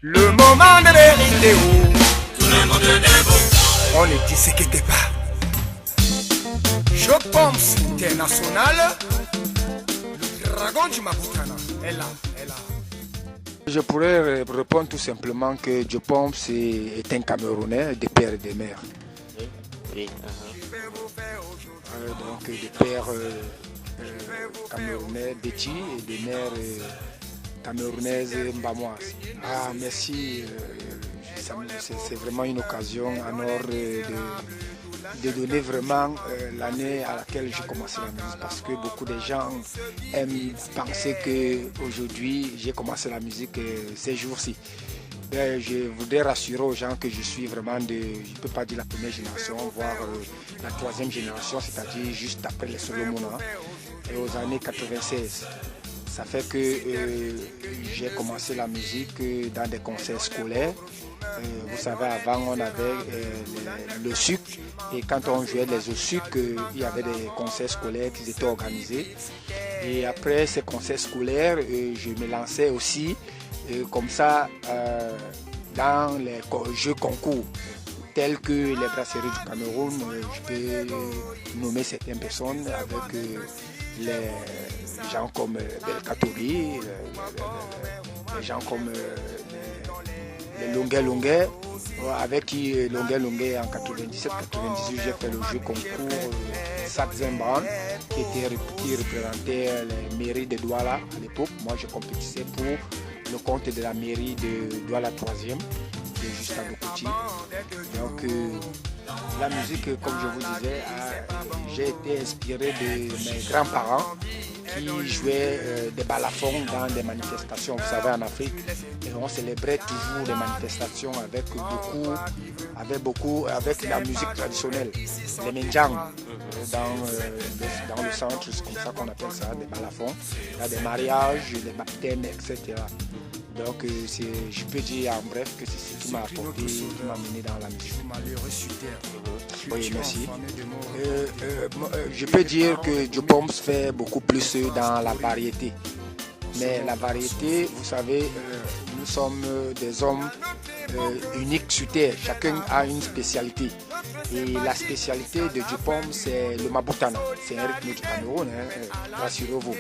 Le moment de mes vidéos. Tout le monde debout. On ne disséquait pas. Je pense international. Le dragon du Maboutana est là, est là. Je pourrais répondre tout simplement que Joe Pomps est un Camerounais de père et de mère. Oui. Donc de père camerounais Betty et de mère camerounaise Mbamoise. Ah merci, c'est vraiment une occasion en or de donner vraiment l'année à laquelle j'ai commencé la musique, parce que beaucoup de gens aiment penser qu'aujourd'hui j'ai commencé la musique ces jours-ci. Je voudrais rassurer aux gens que je suis vraiment je ne peux pas dire la première génération, voire la troisième génération, c'est-à-dire juste après les Solomon, et aux années 96. Ça fait que j'ai commencé la musique dans des concerts scolaires. Vous savez, avant on avait le sucre, et quand on jouait les au sucre, il y avait des concerts scolaires qui étaient organisés. Et après ces concerts scolaires, je me lançais aussi comme ça dans les jeux concours tels que les brasseries du Cameroun. Je peux nommer certaines personnes avec les gens comme Belkatori, les gens comme les Longuet, avec qui Longuet en 97-98 j'ai fait le jeu concours Saxenbrand qui représentait les mairies de Douala à l'époque. Moi je compétissais pour le compte de la mairie de Douala 3e, qui est juste à Bokoti. Donc la musique, comme je vous disais, j'ai été inspiré de mes grands-parents qui jouaient des balafons dans des manifestations. Vous savez, en Afrique, et on célébrait toujours les manifestations avec la musique traditionnelle, les menjang. Dans le centre, c'est comme ça qu'on appelle ça, des balafons. Il y a des mariages, des baptêmes, etc. Donc je peux dire en bref que c'est ce qui m'a apporté, qui m'a mené dans la musique. Oui, merci. Je peux dire que Joe Pomps fait beaucoup plus dans la variété. Mais la variété, vous savez, nous sommes des hommes uniques sur Terre. Chacun a une spécialité. Et la spécialité de Joe Pomps, c'est le Maboutana. C'est un rythme du Cameroun, rassurez-vous.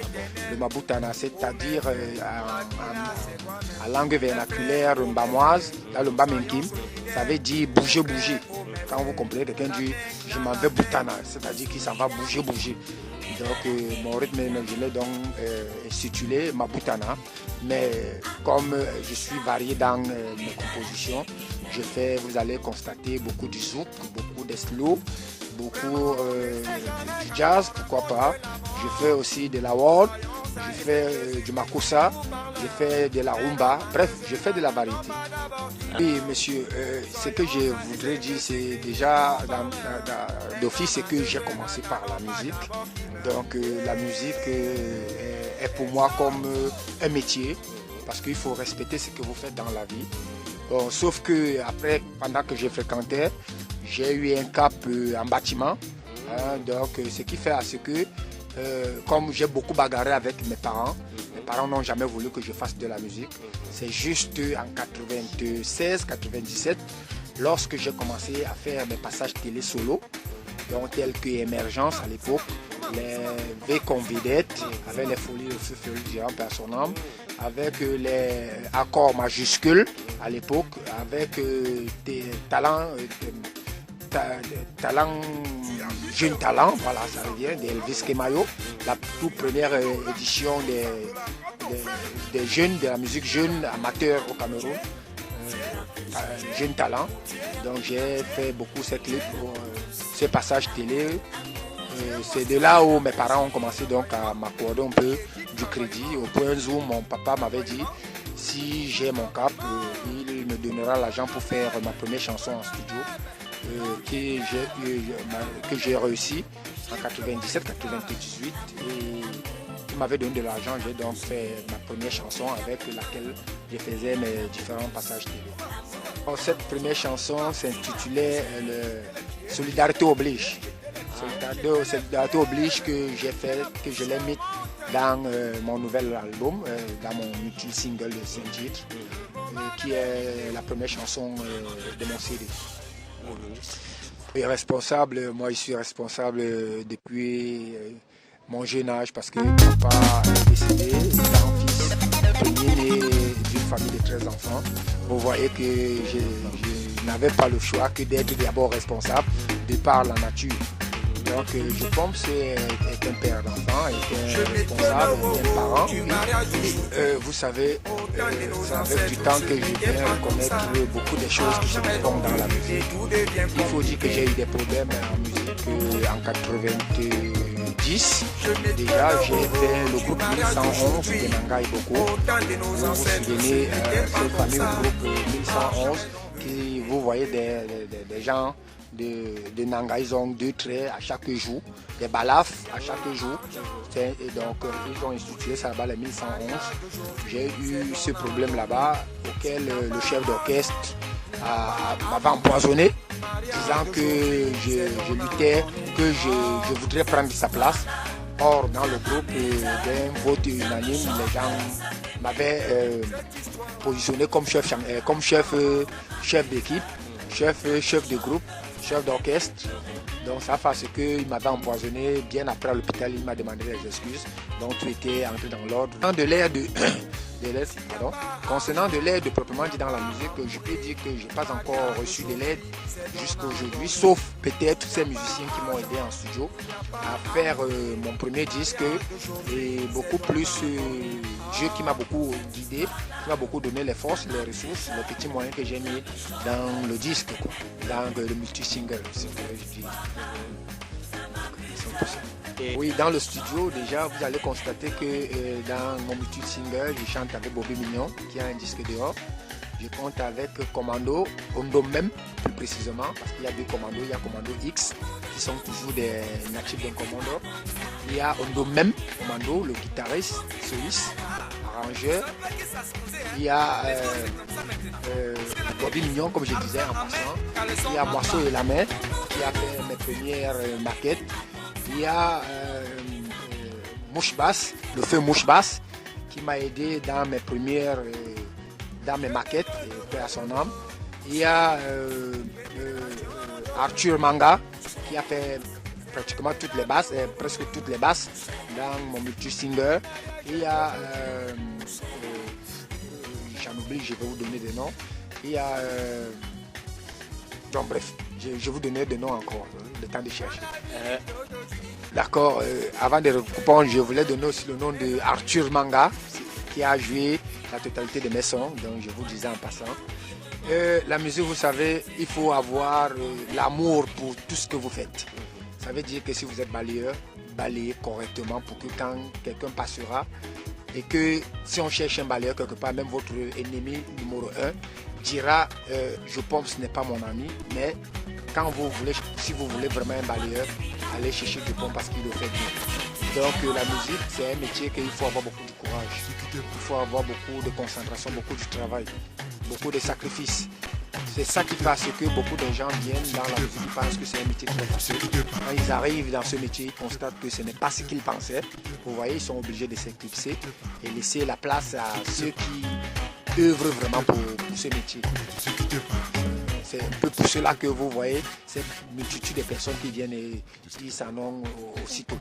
Le Maboutana, c'est-à-dire en langue vernaculaire mbamoise, dans le Mbamenkim, ça veut dire bouger, bouger. Quand vous comprenez, quelqu'un dit je m'en vais Boutana, c'est-à-dire qu'il s'en va bouger, bouger. Donc mon rythme, je l'ai donc intitulé Maboutana. Mais comme je suis varié dans mes compositions, je fais, vous allez constater, beaucoup du zouk, beaucoup de slow, beaucoup du jazz, pourquoi pas. Je fais aussi de la world, je fais du makossa, je fais de la rumba, bref, je fais de la variété. Oui, monsieur, ce que je voudrais dire, c'est déjà d'office, c'est que j'ai commencé par la musique. Donc la musique est pour moi comme un métier, parce qu'il faut respecter ce que vous faites dans la vie. Bon, sauf que après, pendant que je fréquentais, j'ai eu un cap en bâtiment. Donc ce qui fait à ce que, comme j'ai beaucoup bagarré avec mes parents n'ont jamais voulu que je fasse de la musique. C'est juste en 96-97, lorsque j'ai commencé à faire mes passages télé solo, donc tels que Émergence à l'époque, les V comme vedette, avec les folies de feu géant personnel, avec les accords majuscules à l'époque, avec des talents, jeunes talents, voilà, ça revient, d'Elvis Kemayo, la toute première édition des jeunes, de la musique jeune amateur au Cameroun, jeunes talents. Donc j'ai fait beaucoup ces clips, ces passages télé. C'est de là où mes parents ont commencé donc à m'accorder un peu du crédit, au point où mon papa m'avait dit si j'ai mon cap, il me donnera l'argent pour faire ma première chanson en studio que j'ai réussi en 97-98, et il m'avait donné de l'argent. J'ai donc fait ma première chanson avec laquelle je faisais mes différents passages télé. Alors, cette première chanson s'intitulait Solidarité oblige. Solidarité oblige que j'ai fait, que je l'ai mis dans mon nouvel album, dans mon multi-single de 5 titres. qui est la première chanson de mon CD. Et responsable, moi je suis responsable depuis mon jeune âge parce que papa est décédé, étant fils premier né d'une famille de 13 enfants. Vous voyez que je n'avais pas le choix que d'être d'abord responsable de par la nature. Donc je pense est un père d'enfant, est un responsable, un parent. Vous savez, c'est avec du temps que je viens reconnaître beaucoup de choses qui se font dans la musique. Il faut dire que j'ai eu des problèmes en musique en 90. Déjà, j'ai fait le groupe 1111 de Nanga et Boko. Vous vous souvenez, ce fameux groupe 1111 qui, vous voyez, des gens de Nanga, ils ont 2 traits à chaque jour, des balafres à chaque jour. Et donc, ils ont institué ça là-bas, les 1111. J'ai eu ce problème là-bas auquel le chef d'orchestre m'avait empoisonné, disant que je luttais, que je voudrais prendre sa place. Or, dans le groupe d'un vote unanime, les gens m'avaient positionné comme chef d'équipe, chef de groupe, chef d'orchestre. Donc ça fait ce qu'il m'avait empoisonné. Bien après à l'hôpital, il m'a demandé des excuses. Donc tout était entré dans l'ordre. Concernant de l'aide proprement dit dans la musique, je peux dire que je n'ai pas encore reçu de l'aide jusqu'à aujourd'hui, sauf peut-être tous ces musiciens qui m'ont aidé en studio à faire mon premier disque et beaucoup plus Dieu qui m'a beaucoup guidé, qui m'a beaucoup donné les forces, les ressources, les petits moyens que j'ai mis dans le disque, dans le multi-single, si vous voulez, je dis. Oui, dans le studio, déjà, vous allez constater que dans mon multi-single, je chante avec Bobby Mignon, qui a un disque dehors. Je compte avec Commando, Ondo même, plus précisément, parce qu'il y a 2 commandos. Il y a Commando X, qui sont toujours des natifs d'un commando. Il y a Ondo même, Commando, le guitariste, soliste, arrangeur. Il y a Bobby Mignon, comme je disais en passant. Il y a Moisseau et la main, qui a fait mes premières maquettes. Il y a Mouche Basse, le feu Mouche Basse, qui m'a aidé dans mes premières, dans mes maquettes, paix à son âme. Il y a Arthur Manga, qui a fait pratiquement toutes les basses, presque toutes les basses dans mon multi-singer. Il y a, j'en oublie, je vais vous donner des noms. Il y a, donc bref, je vais vous donner des noms encore, le temps de chercher. D'accord, avant de recouper, je voulais donner aussi le nom de Arthur Manga, qui a joué la totalité de mes sons, donc je vous disais en passant. La musique, vous savez, il faut avoir l'amour pour tout ce que vous faites. Ça veut dire que si vous êtes balayeur, balayez correctement pour que quand quelqu'un passera, et que si on cherche un balayeur quelque part, même votre ennemi numéro 1 dira je pense que ce n'est pas mon ami, mais quand vous voulez, si vous voulez vraiment un balayeur, allez chercher du bon parce qu'il le fait bien. Donc la musique, c'est un métier qu'il faut avoir beaucoup de courage, il faut avoir beaucoup de concentration, beaucoup de travail, beaucoup de sacrifices. C'est ça qui fait que beaucoup de gens viennent dans la musique, ils pensent que c'est un métier très facile. Quand ils arrivent dans ce métier, ils constatent que ce n'est pas ce qu'ils pensaient. Vous voyez, ils sont obligés de s'éclipser et laisser la place à ceux qui œuvrent vraiment pour ce métier. C'est un peu pour cela que vous voyez cette multitude de personnes qui viennent et qui s'en vont aussitôt.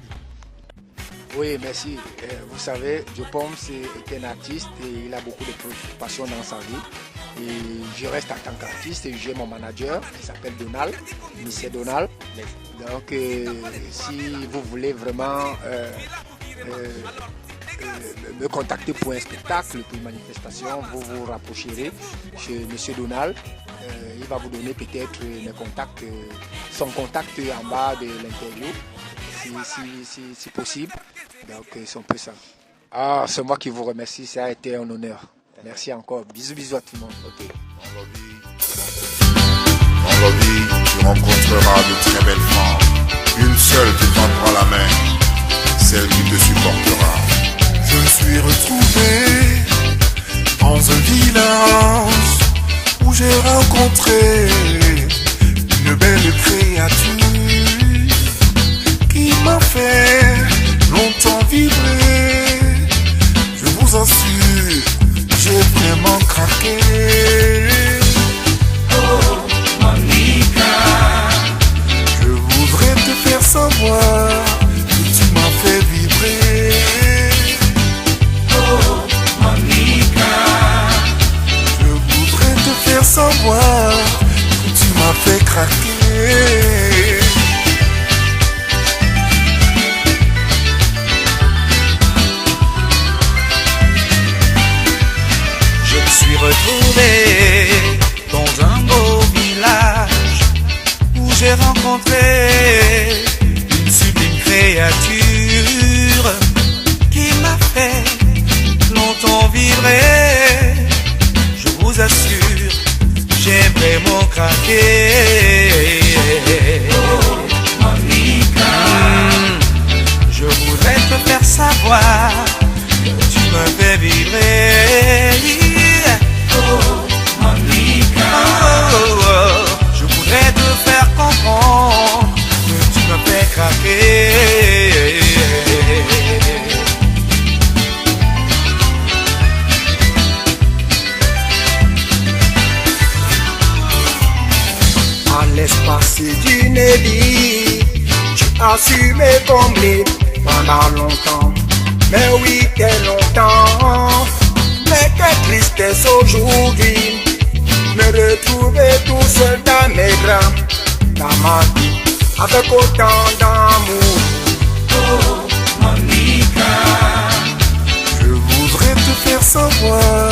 Oui, merci. Vous savez, Joe Pomps est un artiste et il a beaucoup de préoccupations dans sa vie. Et je reste en tant qu'artiste et j'ai mon manager qui s'appelle Donald, Monsieur Donald. Donc, si vous voulez vraiment me contacter pour un spectacle, pour une manifestation, vous vous rapprocherez chez Monsieur Donald. Il va vous donner peut-être mes contacts, son contact en bas de l'interview, si possible. Donc, c'est un peu ça. Ah, c'est moi qui vous remercie, ça a été un honneur. Merci encore. Bisous, bisous à tout le monde. Okay. Dans la vie, tu rencontreras de très belles femmes. Une seule te tendra la main, celle qui te supportera. Je me suis retrouvé dans un village où j'ai rencontré une belle créature qui m'a fait longtemps vibrer. Je vous assure, j'ai vraiment craqué. savoir que tu m'as fait craquer. Je me suis retrouvé dans un beau village où j'ai rencontré une sublime créature qui m'a fait longtemps vibrer. Je vous assure, j'ai vraiment craqué. Oh, Monica, je voudrais te faire savoir que tu me fais vibrer. Oh, Monica, je voudrais te faire comprendre que tu me fais craquer. À l'espace d'une vie, tu as su me combler pendant longtemps. Mais oui, quel longtemps. Mais quelle tristesse aujourd'hui, me retrouver tout seul dans mes bras, dans ma vie, avec autant d'amour. Oh, Monica, je voudrais te faire savoir